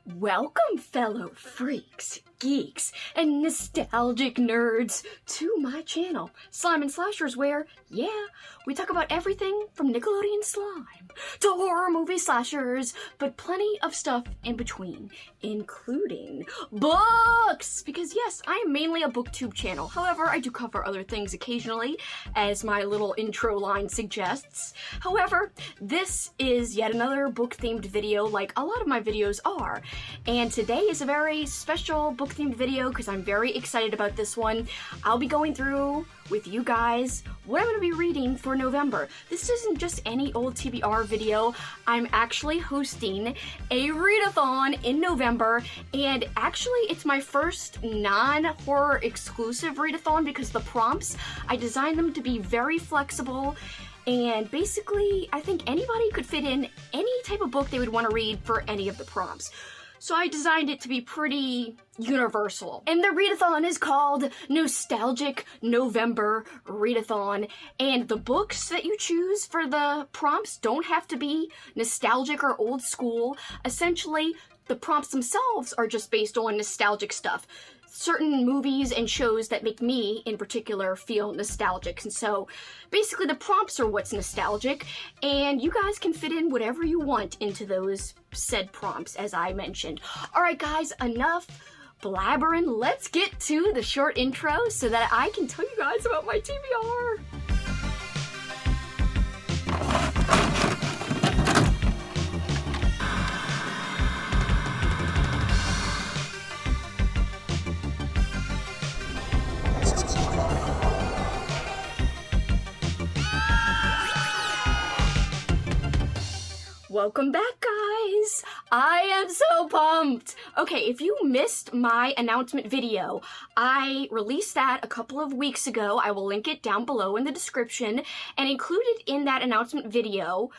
Welcome, fellow freaks, geeks, and nostalgic nerds to my channel, Slime and Slashers, where, yeah, we talk about everything from Nickelodeon slime to horror movie slashers, but plenty of stuff in between, including books! Because yes, I am mainly a booktube channel. However, I do cover other things occasionally, as my little intro line suggests. However, this is yet another book-themed video like a lot of my videos are. And today is a very special book-themed video because I'm very excited about this one. I'll be going through with you guys what I'm going to be reading for November. This isn't just any old TBR video. I'm actually hosting a readathon in November, and actually it's my first non-horror exclusive readathon because the prompts, I designed them to be very flexible. And basically, I think anybody could fit in any type of book they would want to read for any of the prompts. So I designed it to be pretty universal. And the readathon is called Nostalgic November Readathon. And the books that you choose for the prompts don't have to be nostalgic or old school. Essentially, the prompts themselves are just based on nostalgic stuff. Certain movies and shows that make me, in particular, feel nostalgic. And so, basically, the prompts are what's nostalgic, and you guys can fit in whatever you want into those said prompts, as I mentioned. Alright guys, enough blabbering. Let's get to the short intro so that I can tell you guys about my TBR. Welcome back, guys! I am so pumped! Okay, if you missed my announcement video, I released that a couple of weeks ago. I will link it down below in the description. And included in that announcement video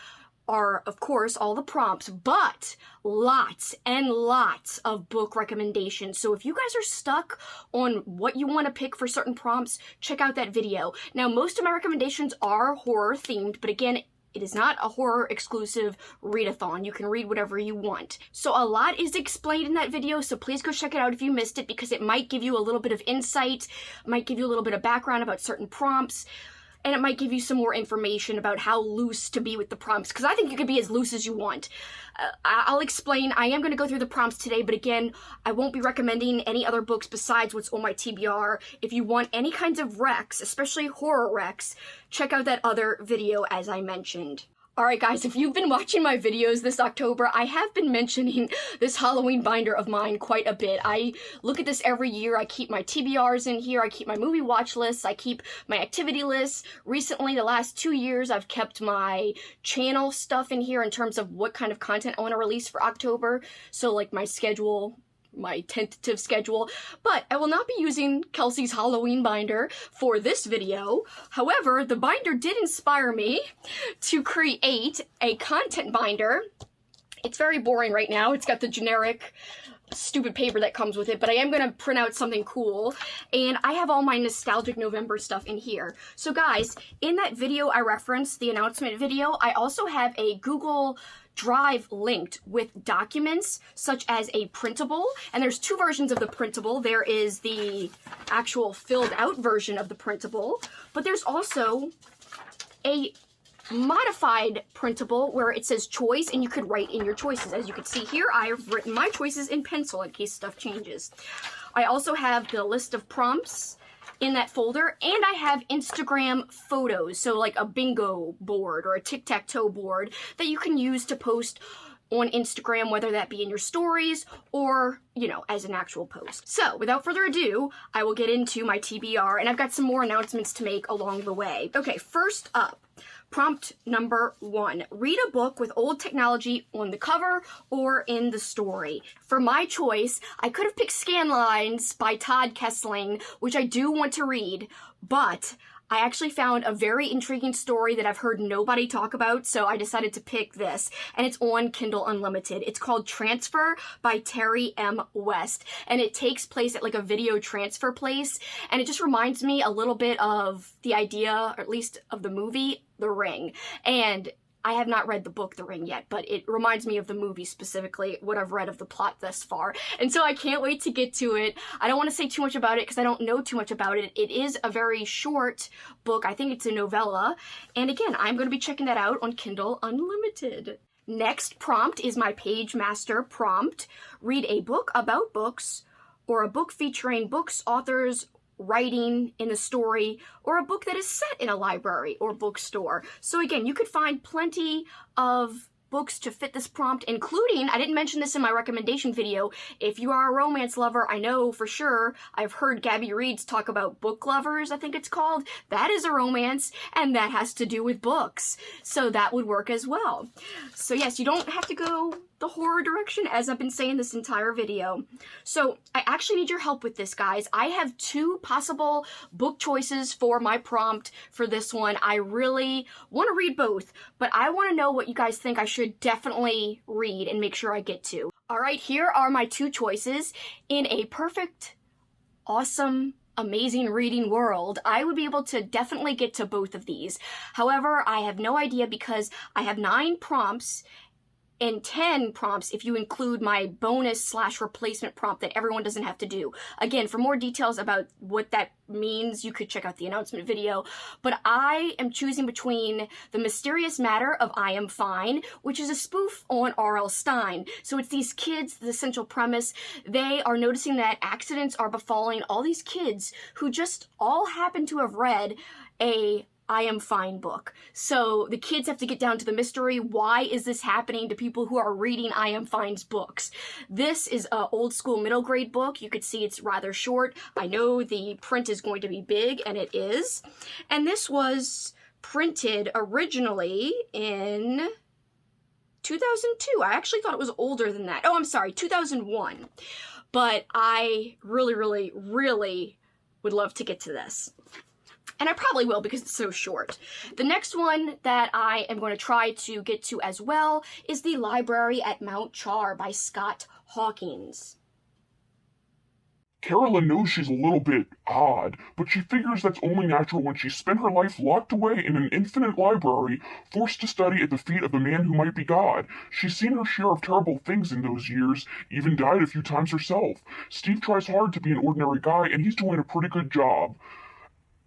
are, of course, all the prompts, but lots and lots of book recommendations. So if you guys are stuck on what you want to pick for certain prompts, check out that video. Now, most of my recommendations are horror themed, but again, it is not a horror exclusive readathon. You can read whatever you want. So a lot is explained in that video, so please go check it out if you missed it, because it might give you a little bit of insight, might give you a little bit of background about certain prompts, and it might give you some more information about how loose to be with the prompts, because I think you can be as loose as you want. I'll explain. I am going to go through the prompts today, but again, I won't be recommending any other books besides what's on my TBR. If you want any kinds of recs, especially horror recs, check out that other video as I mentioned. Alright guys, if you've been watching my videos this October, I have been mentioning this Halloween binder of mine quite a bit. I look at this every year. I keep my TBRs in here, I keep my movie watch lists, I keep my activity lists. Recently, the last 2 years, I've kept my channel stuff in here in terms of what kind of content I want to release for October. So like my schedule, my tentative schedule, but I will not be using Kelsey's Halloween binder for this video. However, the binder did inspire me to create a content binder. It's very boring right now. It's got the generic stupid paper that comes with it, but I am going to print out something cool, and I have all my Nostalgic November stuff in here. So guys, in that video I referenced, the announcement video, I also have a Google Drive linked with documents such as a printable, and there's two versions of the printable. There is the actual filled out version of the printable, but there's also a modified printable where it says choice and you could write in your choices. As you can see here, I have written my choices in pencil in case stuff changes. I also have the list of prompts in that folder, and I have Instagram photos, so like a bingo board or a tic-tac-toe board that you can use to post on Instagram, whether that be in your stories or, you know, as an actual post. So, without further ado, I will get into my TBR, and I've got some more announcements to make along the way. Okay, first up, prompt number 1. Read a book with old technology on the cover or in the story. For my choice, I could have picked Scanlines by Todd Kessling, which I do want to read, but I actually found a very intriguing story that I've heard nobody talk about, so I decided to pick this, and it's on Kindle Unlimited. It's called Transfer by Terry M. West, and it takes place at like a video transfer place, and it just reminds me a little bit of the idea, or at least of the movie, The Ring. And I have not read the book The Ring yet, but it reminds me of the movie specifically, what I've read of the plot thus far. And so I can't wait to get to it. I don't want to say too much about it because I don't know too much about it. It is a very short book. I think it's a novella. And again, I'm going to be checking that out on Kindle Unlimited. Next prompt is my Page Master prompt. Read a book about books, or a book featuring books, authors, writing in the story, or a book that is set in a library or bookstore. So again, you could find plenty of books to fit this prompt, including, I didn't mention this in my recommendation video, if you are a romance lover, I know for sure, I've heard Gabby Reads talk about Book Lovers, I think it's called. That is a romance, and that has to do with books. So that would work as well. So yes, you don't have to go the horror direction, as I've been saying this entire video. So I actually need your help with this, guys. I have 2 possible book choices for my prompt for this one. I really want to read both, but I want to know what you guys think I should definitely read and make sure I get to. All right, here are my 2 choices. In a perfect, awesome, amazing reading world, I would be able to definitely get to both of these. However, I have no idea because I have 9 prompts and 10 prompts if you include my bonus/replacement prompt that everyone doesn't have to do. Again, for more details about what that means, you could check out the announcement video. But I am choosing between The Mysterious Matter of I Am Fine, which is a spoof on R.L. Stine. So it's these kids, the central premise, they are noticing that accidents are befalling all these kids who just all happen to have read a I Am Fine book. So the kids have to get down to the mystery. Why is this happening to people who are reading I Am Fine's books? This is an old school middle grade book. You could see it's rather short. I know the print is going to be big, and it is. And this was printed originally in 2002. I actually thought it was older than that. Oh, I'm sorry, 2001. But I really, really, really would love to get to this. And I probably will because it's so short. The next one that I am going to try to get to as well is The Library at Mount Char by Scott Hawkins. Carolyn knows she's a little bit odd, but she figures that's only natural when she spent her life locked away in an infinite library, forced to study at the feet of a man who might be God. She's seen her share of terrible things in those years, even died a few times herself. Steve tries hard to be an ordinary guy, and he's doing a pretty good job.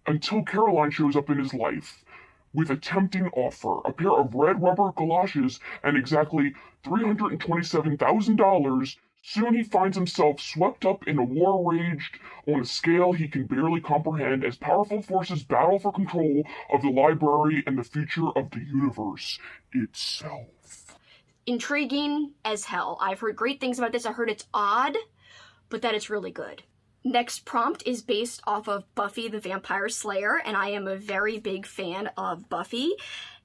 Until Caroline shows up in his life with a tempting offer, a pair of red rubber galoshes and exactly $327,000. Soon he finds himself swept up in a war waged on a scale he can barely comprehend as powerful forces battle for control of the library and the future of the universe itself. Intriguing as hell. I've heard great things about this. I heard it's odd, but that it's really good. Next prompt is based off of Buffy the Vampire Slayer, and I am a very big fan of Buffy.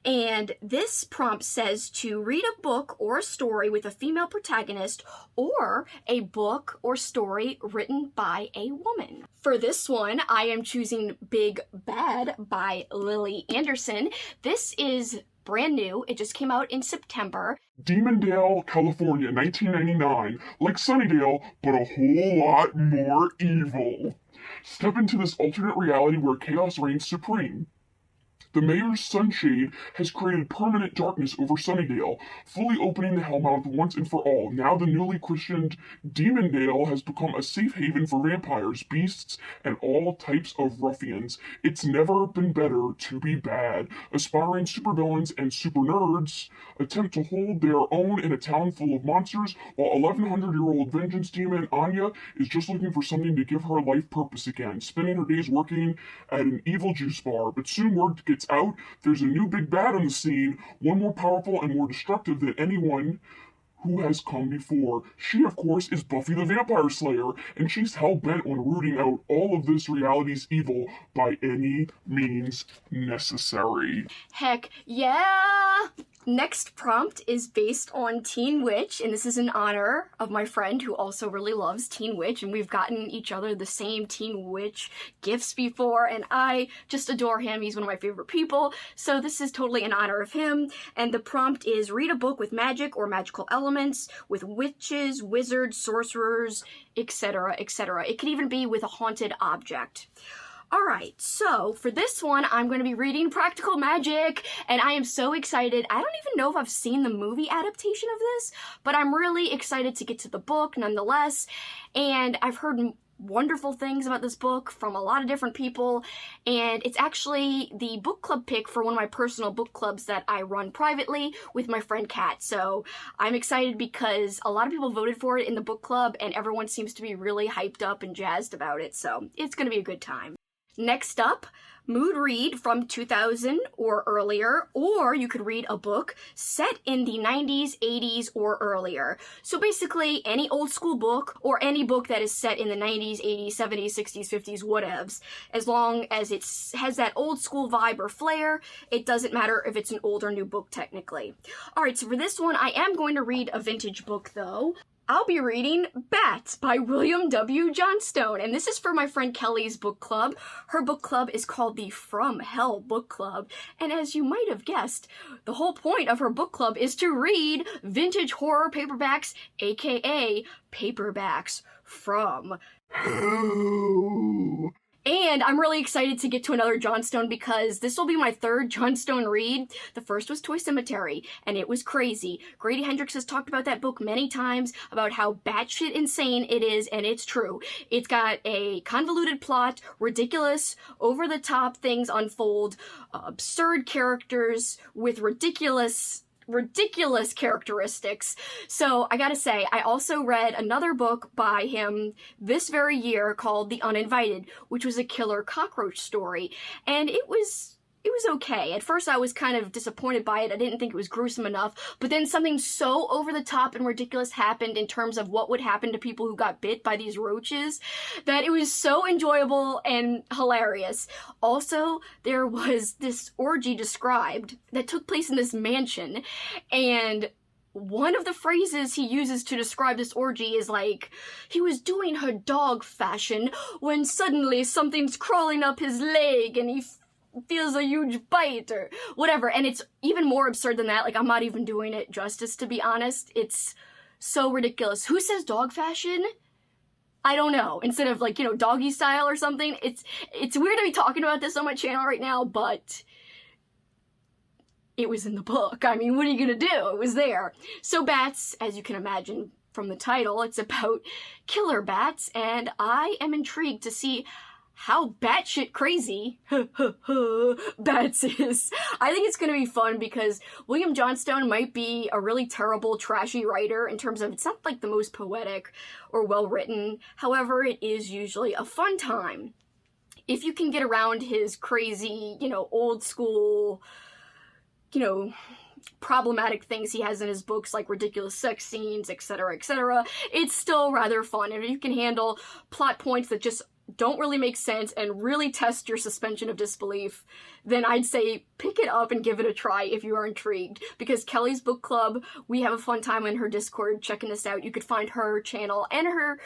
And this prompt says to read a book or a story with a female protagonist, or a book or story written by a woman. For this one, I am choosing Big Bad by Lily Anderson. This is brand new. It just came out in September. Demondale, California, 1999. Like Sunnydale, but a whole lot more evil. Step into this alternate reality where chaos reigns supreme. The mayor's sunshade has created permanent darkness over Sunnydale, fully opening the Hellmouth once and for all. Now the newly christened Demondale has become a safe haven for vampires, beasts, and all types of ruffians. It's never been better to be bad. Aspiring supervillains and super nerds attempt to hold their own in a town full of monsters, while 1100-year-old vengeance demon Anya is just looking for something to give her life purpose again, spending her days working at an evil juice bar. But soon word gets out, there's a new big bad on the scene, one more powerful and more destructive than anyone who has come before. She, of course, is Buffy the Vampire Slayer, and she's hell-bent on rooting out all of this reality's evil by any means necessary. Heck yeah! Next prompt is based on Teen Witch, and this is in honor of my friend who also really loves Teen Witch, and we've gotten each other the same Teen Witch gifts before, and I just adore him. He's one of my favorite people, so this is totally in honor of him. And the prompt is read a book with magic or magical elements, with witches, wizards, sorcerers, etc., etc. It could even be with a haunted object. Alright, so for this one, I'm going to be reading Practical Magic, and I am so excited. I don't even know if I've seen the movie adaptation of this, but I'm really excited to get to the book nonetheless, and I've heard wonderful things about this book from a lot of different people, and it's actually the book club pick for one of my personal book clubs that I run privately with my friend Kat. So I'm excited because a lot of people voted for it in the book club, and everyone seems to be really hyped up and jazzed about it, so it's gonna be a good time. Next up, mood read from 2000 or earlier, or you could read a book set in the 90s, 80s, or earlier. So basically, any old school book, or any book that is set in the 90s, 80s, 70s, 60s, 50s, whatevs. As long as it has that old school vibe or flair, it doesn't matter if it's an old or new book technically. Alright, so for this one, I am going to read a vintage book though. I'll be reading Bats by William W. Johnstone, and this is for my friend Kelly's book club. Her book club is called the From Hell Book Club, and as you might have guessed, the whole point of her book club is to read vintage horror paperbacks, aka paperbacks from hell. And I'm really excited to get to another Johnstone because this will be my third Johnstone read. The first was Toy Cemetery, and it was crazy. Grady Hendrix has talked about that book many times, about how batshit insane it is, and it's true. It's got a convoluted plot, ridiculous, over-the-top things unfold, absurd characters with ridiculous characteristics. So I gotta say, I also read another book by him this very year called The Uninvited, which was a killer cockroach story, and it was okay. At first I was kind of disappointed by it. I didn't think it was gruesome enough, but then something so over the top and ridiculous happened in terms of what would happen to people who got bit by these roaches that it was so enjoyable and hilarious. Also, there was this orgy described that took place in this mansion, and one of the phrases he uses to describe this orgy is like, he was doing her dog fashion when suddenly something's crawling up his leg and he feels a huge bite or whatever. And it's even more absurd than that. Like, I'm not even doing it justice, to be honest. It's so ridiculous. Who says dog fashion? I don't know. Instead of like, doggy style or something. It's weird to be talking about this on my channel right now, but it was in the book. I mean, what are you gonna do? It was there. So Bats, as you can imagine from the title, it's about killer bats, and I am intrigued to see how batshit crazy Bats is. I think it's gonna be fun because William Johnstone might be a really terrible, trashy writer in terms of it's not like the most poetic or well-written. However, it is usually a fun time. If you can get around his crazy, old school, problematic things he has in his books, like ridiculous sex scenes, etc., etc., it's still rather fun. And if you can handle plot points that just don't really make sense and really test your suspension of disbelief, then I'd say pick it up and give it a try if you are intrigued. Because Kelly's book club, we have a fun time in her Discord checking this out. You could find her channel and her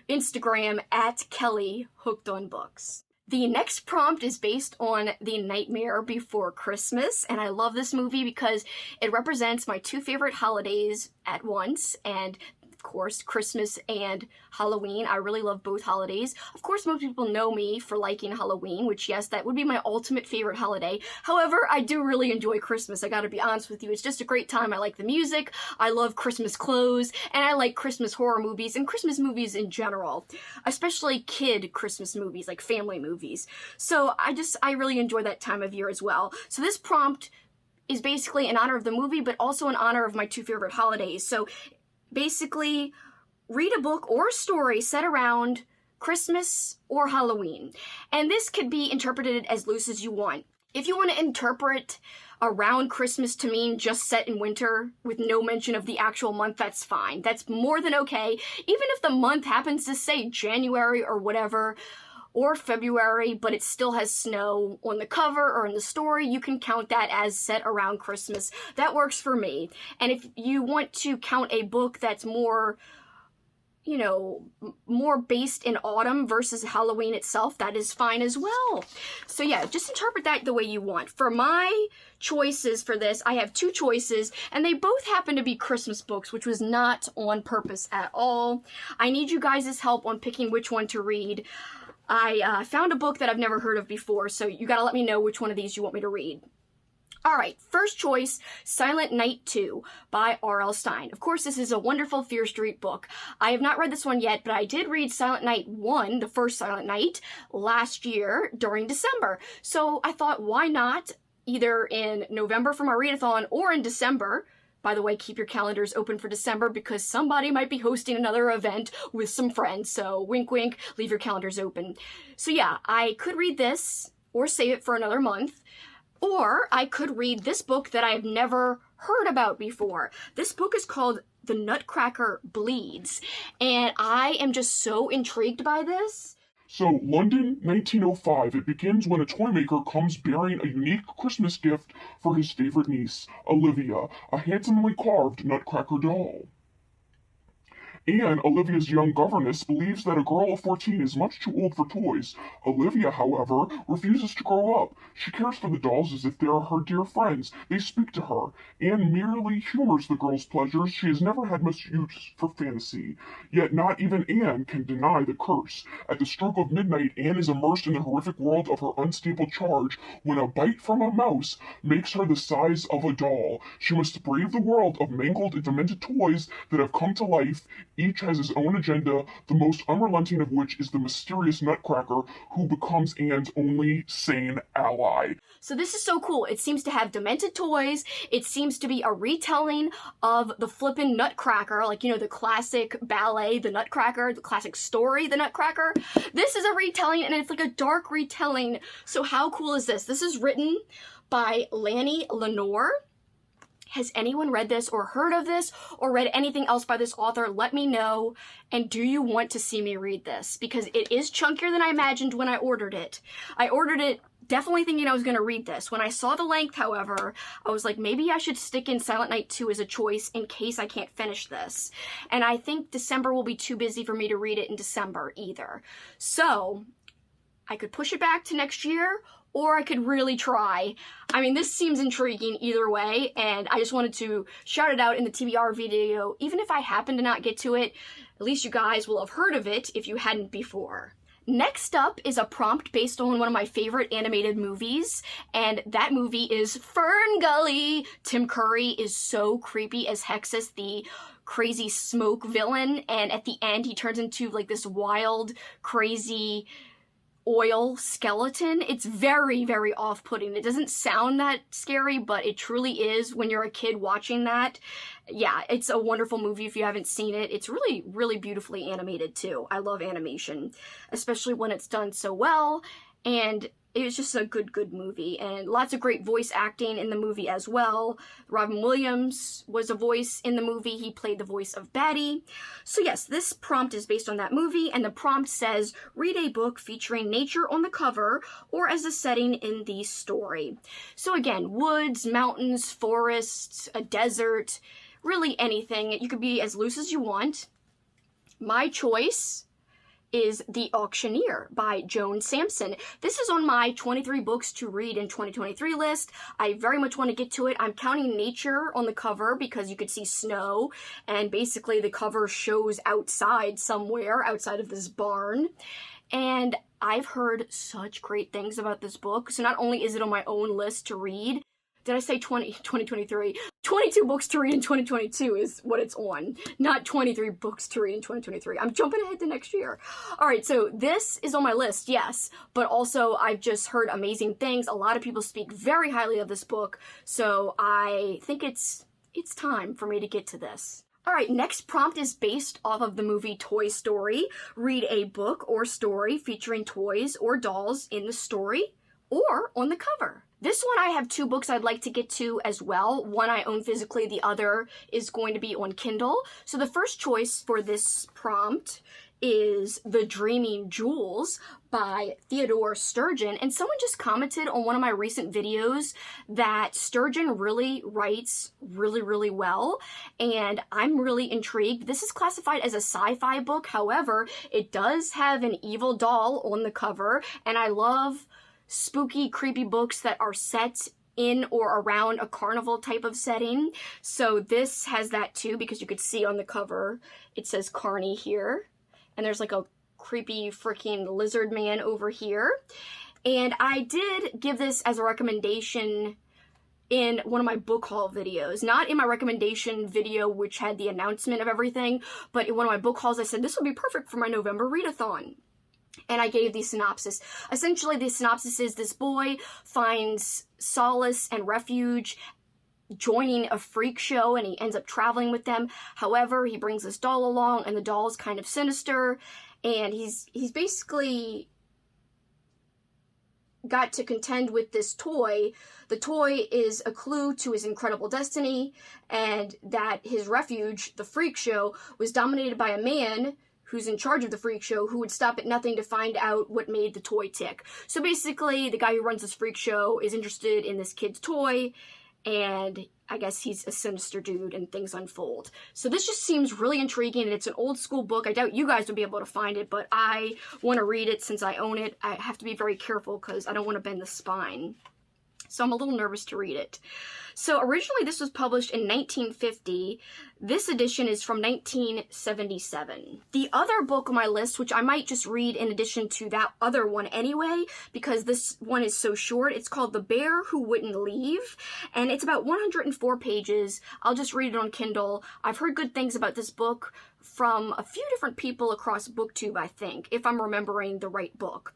Instagram at Kelly Hooked on Books. The next prompt is based on The Nightmare Before Christmas, and I love this movie because it represents my two favorite holidays at once, and of course, Christmas and Halloween. I really love both holidays. Of course, most people know me for liking Halloween, which, yes, that would be my ultimate favorite holiday. However, I do really enjoy Christmas. I gotta be honest with you. It's just a great time. I like the music, I love Christmas clothes, and I like Christmas horror movies and Christmas movies in general. Especially kid Christmas movies, like family movies. So I really enjoy that time of year as well. So this prompt is basically in honor of the movie, but also in honor of my two favorite holidays. So basically, read a book or a story set around Christmas or Halloween. And this could be interpreted as loose as you want. If you want to interpret around Christmas to mean just set in winter with no mention of the actual month, that's fine. That's more than okay. Even if the month happens to say January or whatever, or February, but it still has snow on the cover or in the story, you can count that as set around Christmas. That works for me. And if you want to count a book that's more, more based in autumn versus Halloween itself, that is fine as well. So yeah, just interpret that the way you want. For my choices for this, I have two choices, and they both happen to be Christmas books, which was not on purpose at all. I need you guys' help on picking which one to read. I found a book that I've never heard of before, so you gotta let me know which one of these you want me to read. Alright, first choice, Silent Night 2 by R.L. Stine. Of course, this is a wonderful Fear Street book. I have not read this one yet, but I did read Silent Night 1, the first Silent Night, last year during December. So I thought, why not, either in November for my readathon or in December. By the way, keep your calendars open for December because somebody might be hosting another event with some friends. So wink, wink, leave your calendars open. So yeah, I could read this or save it for another month. Or I could read this book that I've never heard about before. This book is called The Nutcracker Bleeds, and I am just so intrigued by this. So, London, 1905, it begins when a toy maker comes bearing a unique Christmas gift for his favorite niece, Olivia, a handsomely carved Nutcracker doll. Anne, Olivia's young governess, believes that a girl of 14 is much too old for toys. Olivia, however, refuses to grow up. She cares for the dolls as if they are her dear friends. They speak to her. Anne merely humors the girl's pleasures. She has never had much use for fantasy. Yet not even Anne can deny the curse. At the stroke of midnight, Anne is immersed in the horrific world of her unstable charge when a bite from a mouse makes her the size of a doll. She must brave the world of mangled and demented toys that have come to life. Each has his own agenda, the most unrelenting of which is the mysterious Nutcracker, who becomes Anne's only sane ally. So this is so cool. It seems to have demented toys. It seems to be a retelling of the flippin' Nutcracker, like, you know, the classic ballet, The Nutcracker, the classic story, The Nutcracker. This is a retelling, and it's like a dark retelling. So how cool is this? This is written by Lanny Lenore. Has anyone read this or heard of this or read anything else by this author? Let me know. And do you want to see me read this? Because it is chunkier than I imagined when I ordered it. I ordered it definitely thinking I was going to read this. When I saw the length, however, I was like, maybe I should stick in Silent Night 2 as a choice in case I can't finish this. And I think December will be too busy for me to read it in December either. So I could push it back to next year, or I could really try. I mean, this seems intriguing either way, and I just wanted to shout it out in the TBR video. Even if I happen to not get to it, at least you guys will have heard of it if you hadn't before. Next up is a prompt based on one of my favorite animated movies, and that movie is Fern Gully. Tim Curry is so creepy as Hexus, the crazy smoke villain, and at the end he turns into like this wild, crazy oil skeleton. It's very, very off-putting. It doesn't sound that scary, but it truly is when you're a kid watching that. Yeah, it's a wonderful movie if you haven't seen it. It's really, really beautifully animated too. I love animation, especially when it's done so well, and it was just a good movie, and lots of great voice acting in the movie as well. Robin Williams was a voice in the movie. He played the voice of Batty. So yes, this prompt is based on that movie, and the prompt says, read a book featuring nature on the cover or as a setting in the story. So again, woods, mountains, forests, a desert, really anything. You could be as loose as you want. My choice is The Auctioneer by Joan Sampson. This is on my 23 books to read in 2023 list. I very much want to get to it. I'm counting nature on the cover because you could see snow, and basically the cover shows outside somewhere, outside of this barn. And I've heard such great things about this book. So not only is it on my own list to read, did I say 2023? 22 books to read in 2022 is what it's on, not 23 books to read in 2023. I'm jumping ahead to next year. All right, so this is on my list, yes, but also I've just heard amazing things. A lot of people speak very highly of this book, so I think it's time for me to get to this. All right, next prompt is based off of the movie Toy Story. Read a book or story featuring toys or dolls in the story or on the cover. This one I have two books I'd like to get to as well. One I own physically, the other is going to be on Kindle. So the first choice for this prompt is The Dreaming Jewels by Theodore Sturgeon. And someone just commented on one of my recent videos that Sturgeon really writes really well. And I'm really intrigued. This is classified as a sci-fi book. However, it does have an evil doll on the cover. And I love spooky, creepy books that are set in or around a carnival type of setting. So this has that too, because you could see on the cover, it says Carney here. And there's like a creepy freaking lizard man over here. And I did give this as a recommendation in one of my book haul videos. Not in my recommendation video, which had the announcement of everything, but in one of my book hauls, I said this would be perfect for my November readathon. And I gave the synopsis. Essentially, the synopsis is this boy finds solace and refuge joining a freak show, and he ends up traveling with them. However, he brings this doll along, and the doll is kind of sinister, and he's basically got to contend with this toy. The toy is a clue to his incredible destiny, and that his refuge, the freak show, was dominated by a man who's in charge of the freak show, who would stop at nothing to find out what made the toy tick. So basically, the guy who runs this freak show is interested in this kid's toy, and I guess he's a sinister dude, and things unfold. So this just seems really intriguing, and it's an old school book. I doubt you guys would be able to find it, but I want to read it since I own it. I have to be very careful because I don't want to bend the spine. So I'm a little nervous to read it. So originally this was published in 1950. This edition is from 1977. The other book on my list, which I might just read in addition to that other one anyway, because this one is so short, it's called The Bear Who Wouldn't Leave, and it's about 104 pages. I'll just read it on Kindle. I've heard good things about this book from a few different people across BookTube, I think, if I'm remembering the right book.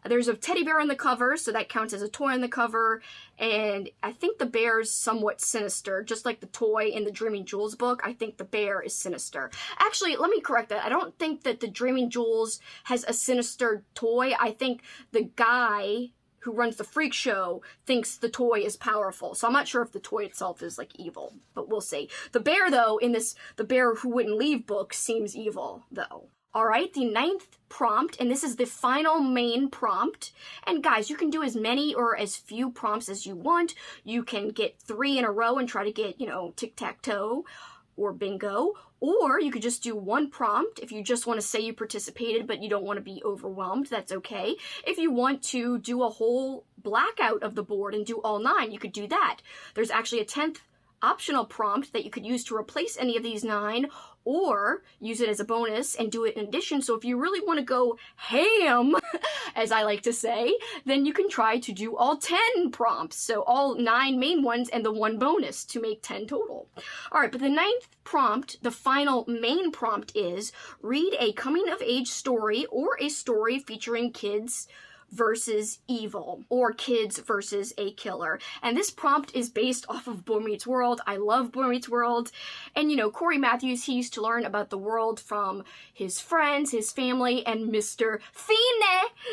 There's a teddy bear on the cover, so that counts as a toy on the cover, and I think the bear's somewhat sinister, just like the toy in the Dreaming Jewels book. I think the bear is sinister. Actually, let me correct that. I don't think that the Dreaming Jewels has a sinister toy. I think the guy who runs the freak show thinks the toy is powerful. So I'm not sure if the toy itself is like evil, but we'll see. The bear though, in this The Bear Who Wouldn't Leave book, seems evil though. All right, the 9th prompt, and this is the final main prompt. And guys, you can do as many or as few prompts as you want. You can get 3 in a row and try to get, tic-tac-toe or bingo. Or you could just do 1 prompt if you just want to say you participated but you don't want to be overwhelmed. That's okay. If you want to do a whole blackout of the board and do all 9, you could do that. There's actually a 10th optional prompt that you could use to replace any of these 9, or use it as a bonus and do it in addition. So if you really want to go ham, as I like to say, then you can try to do all 10 prompts. So all 9 main ones and the 1 bonus to make 10 total. All right, but the 9th prompt, the final main prompt, is read a coming-of-age story or a story featuring kids versus evil, or kids versus a killer. And this prompt is based off of Boy Meets World. I love Boy Meets World. And Corey Matthews, he used to learn about the world from his friends, his family, and Mr. Fine.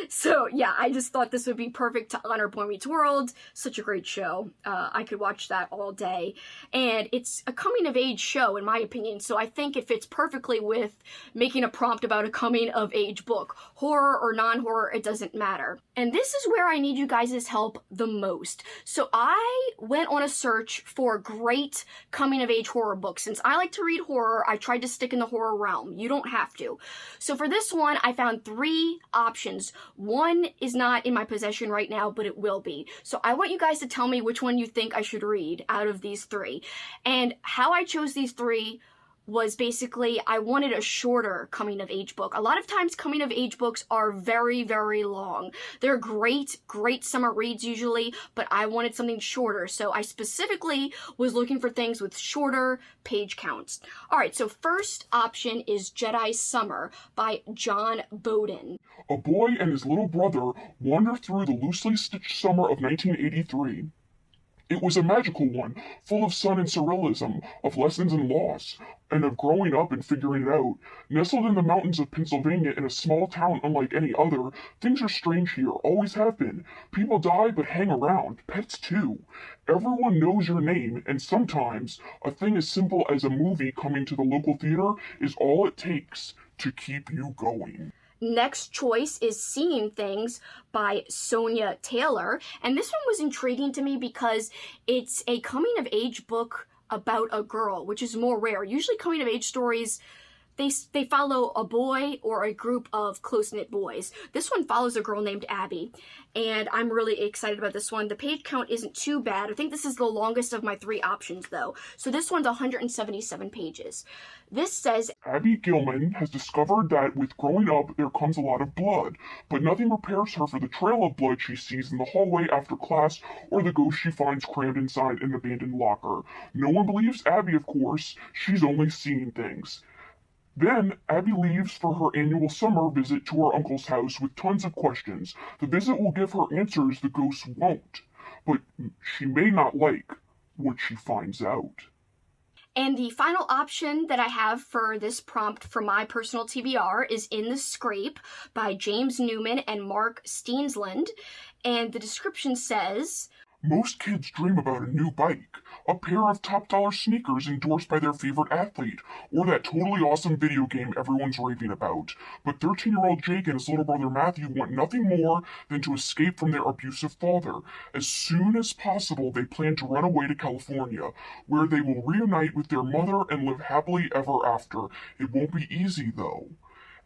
So yeah, I just thought this would be perfect to honor Boy Meets World. Such a great show. I could watch that all day. And it's a coming of age show, in my opinion. So I think it fits perfectly with making a prompt about a coming of age book. Horror or non-horror, it doesn't matter. And this is where I need you guys' help the most. So I went on a search for great coming-of-age horror books. Since I like to read horror, I tried to stick in the horror realm. You don't have to. So for this one, I found 3 options. 1 is not in my possession right now, but it will be. So I want you guys to tell me which one you think I should read out of these 3. And how I chose these 3 was basically, I wanted a shorter coming-of-age book. A lot of times coming-of-age books are very, very long. They're great summer reads usually, but I wanted something shorter. So I specifically was looking for things with shorter page counts. All right, so first option is Jedi Summer by John Bowden. A boy and his little brother wander through the loosely stitched summer of 1983. It was a magical one, full of sun and surrealism, of lessons and loss, and of growing up and figuring it out. Nestled in the mountains of Pennsylvania in a small town unlike any other, things are strange here, always have been. People die but hang around, pets too. Everyone knows your name, and sometimes a thing as simple as a movie coming to the local theater is all it takes to keep you going. Next choice is Seeing Things by Sonia Taylor. And this one was intriguing to me because it's a coming-of-age book about a girl, which is more rare. Usually coming-of-age stories, they follow a boy or a group of close-knit boys. This one follows a girl named Abby, and I'm really excited about this one. The page count isn't too bad. I think this is the longest of my 3 options, though. So this one's 177 pages. This says, Abby Gilman has discovered that with growing up, there comes a lot of blood, but nothing prepares her for the trail of blood she sees in the hallway after class or the ghost she finds crammed inside an abandoned locker. No one believes Abby, of course. She's only seeing things. Then, Abby leaves for her annual summer visit to her uncle's house with tons of questions. The visit will give her answers the ghosts won't, but she may not like what she finds out. And the final option that I have for this prompt for my personal TBR is In the Scrape by James Newman and Mark Steensland. And the description says, most kids dream about a new bike, a pair of top-dollar sneakers endorsed by their favorite athlete, or that totally awesome video game everyone's raving about. But 13-year-old Jake and his little brother Matthew want nothing more than to escape from their abusive father. As soon as possible, they plan to run away to California, where they will reunite with their mother and live happily ever after. It won't be easy, though.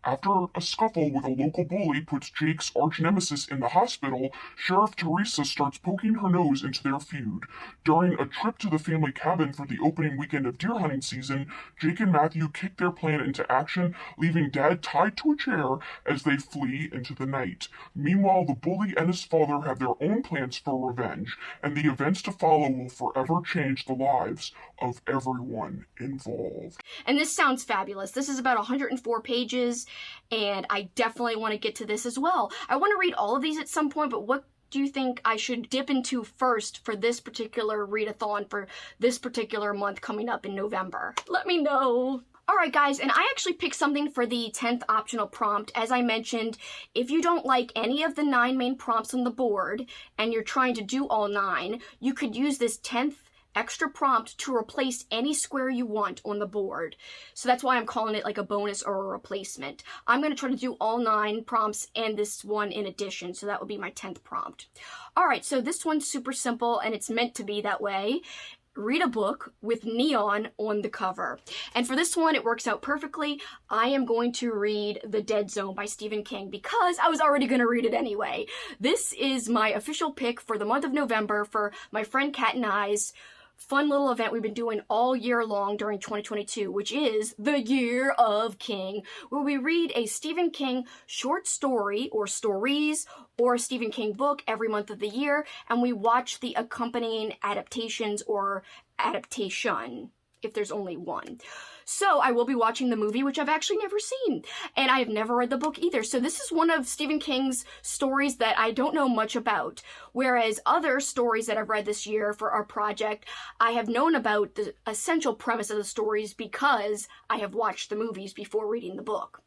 After a scuffle with a local bully puts Jake's arch-nemesis in the hospital, Sheriff Teresa starts poking her nose into their feud. During a trip to the family cabin for the opening weekend of deer hunting season, Jake and Matthew kick their plan into action, leaving Dad tied to a chair as they flee into the night. Meanwhile, the bully and his father have their own plans for revenge, and the events to follow will forever change the lives of everyone involved. And this sounds fabulous. This is about 104 pages. And I definitely want to get to this as well. I want to read all of these at some point, but what do you think I should dip into first for this particular readathon for this particular month coming up in November? Let me know. Alright guys, and I actually picked something for the 10th optional prompt. As I mentioned, if you don't like any of the 9 main prompts on the board, and you're trying to do all 9, you could use this 10th extra prompt to replace any square you want on the board. So that's why I'm calling it like a bonus or a replacement. I'm going to try to do all 9 prompts and this one in addition, so that would be my 10th prompt. Alright, so this one's super simple and it's meant to be that way. Read a book with neon on the cover. And for this one, it works out perfectly. I am going to read The Dead Zone by Stephen King because I was already going to read it anyway. This is my official pick for the month of November for my friend Kat and I's fun little event we've been doing all year long during 2022, which is the Year of King, where we read a Stephen King short story or stories or a Stephen King book every month of the year, and we watch the accompanying adaptations or adaptation, if there's only one. So I will be watching the movie, which I've actually never seen, and I have never read the book either. So this is one of Stephen King's stories that I don't know much about, whereas other stories that I've read this year for our project, I have known about the essential premise of the stories because I have watched the movies before reading the book.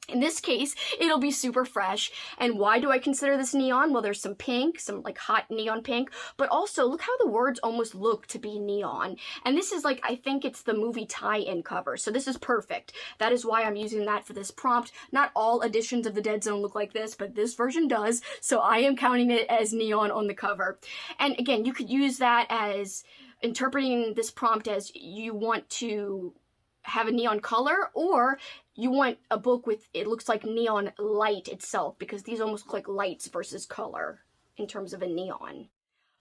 In this case, it'll be super fresh. And why do I consider this neon? Well, there's some pink, some like hot neon pink, but also look how the words almost look to be neon. And this is like, I think it's the movie tie-in cover. So this is perfect. That is why I'm using that for this prompt. Not all editions of The Dead Zone look like this, but this version does. So I am counting it as neon on the cover. And again, you could use that as interpreting this prompt as you want to have a neon color, or you want a book with, it looks like neon light itself, because these almost look like lights versus color in terms of a neon.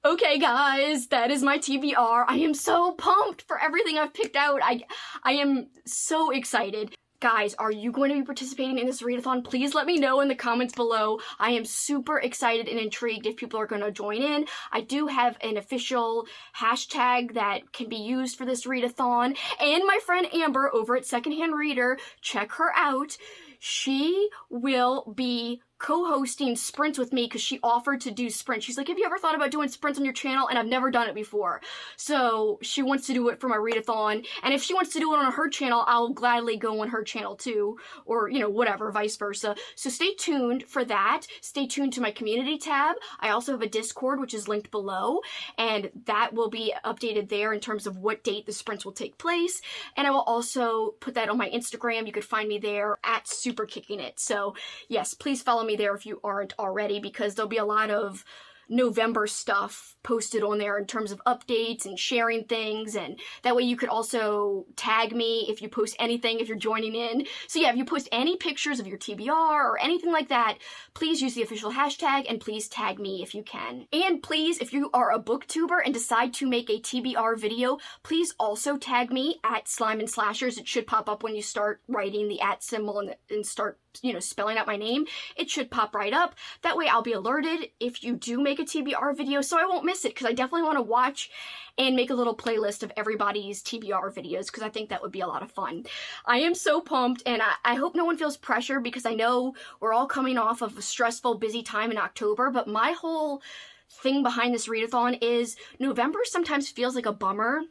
Okay guys, that is my TBR. I am so pumped for everything I've picked out. I am so excited. Guys, are you going to be participating in this readathon? Please let me know in the comments below. I am super excited and intrigued if people are going to join in. I do have an official hashtag that can be used for this readathon. And my friend Amber over at Secondhand Reader, check her out. She will be co-hosting sprints with me because she offered to do sprints. She's like, have you ever thought about doing sprints on your channel? And I've never done it before. So she wants to do it for my readathon. And if she wants to do it on her channel, I'll gladly go on her channel too. Or, you know, whatever, vice versa. So stay tuned for that. Stay tuned to my community tab. I also have a Discord, which is linked below. And that will be updated there in terms of what date the sprints will take place. And I will also put that on my Instagram. You could find me there at SuperKickingIt. So yes, please follow me there if you aren't already, because there'll be a lot of November stuff posted on there in terms of updates and sharing things, and that way you could also tag me if you post anything, if you're joining in. So yeah, if you post any pictures of your TBR or anything like that, please use the official hashtag and please tag me if you can. And please, if you are a booktuber and decide to make a TBR video, please also tag me at Slime and Slashers. It should pop up when you start writing the @ symbol and start, you know, spelling out my name. It should pop right up. That way I'll be alerted if you do make a TBR video, so I won't miss it, because I definitely want to watch and make a little playlist of everybody's TBR videos, because I think that would be a lot of fun. I am so pumped, and I hope no one feels pressure, because I know we're all coming off of a stressful, busy time in October, but my whole thing behind this readathon is November sometimes feels like a bummer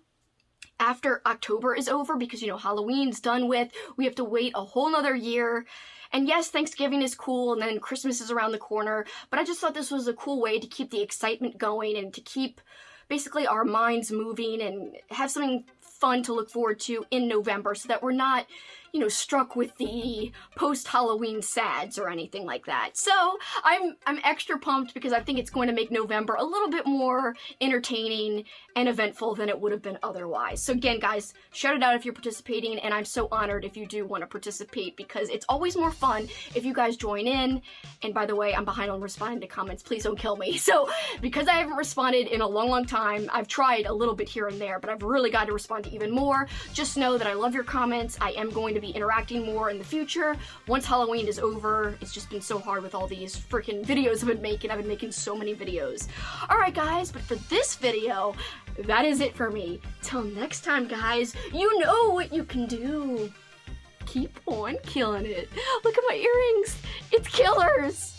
after October is over, because, you know, Halloween's done with, we have to wait a whole nother year. And yes, Thanksgiving is cool, and then Christmas is around the corner, but I just thought this was a cool way to keep the excitement going and to keep basically our minds moving and have something fun to look forward to in November, so that we're not, you know, struck with the post-Halloween sads or anything like that. So I'm extra pumped, because I think it's going to make November a little bit more entertaining and eventful than it would have been otherwise. So again, guys, shout it out if you're participating, and I'm so honored if you do want to participate, because it's always more fun if you guys join in. And by the way, I'm behind on responding to comments. Please don't kill me. So because I haven't responded in a long, long time, I've tried a little bit here and there, but I've really got to respond to even more. Just know that I love your comments. I am going to be interacting more in the future. Once Halloween is over, it's just been so hard with all these freaking videos I've been making. I've been making so many videos. Alright guys, but for this video, that is it for me. Till next time, guys, you know what you can do. Keep on killing it. Look at my earrings. It's killers.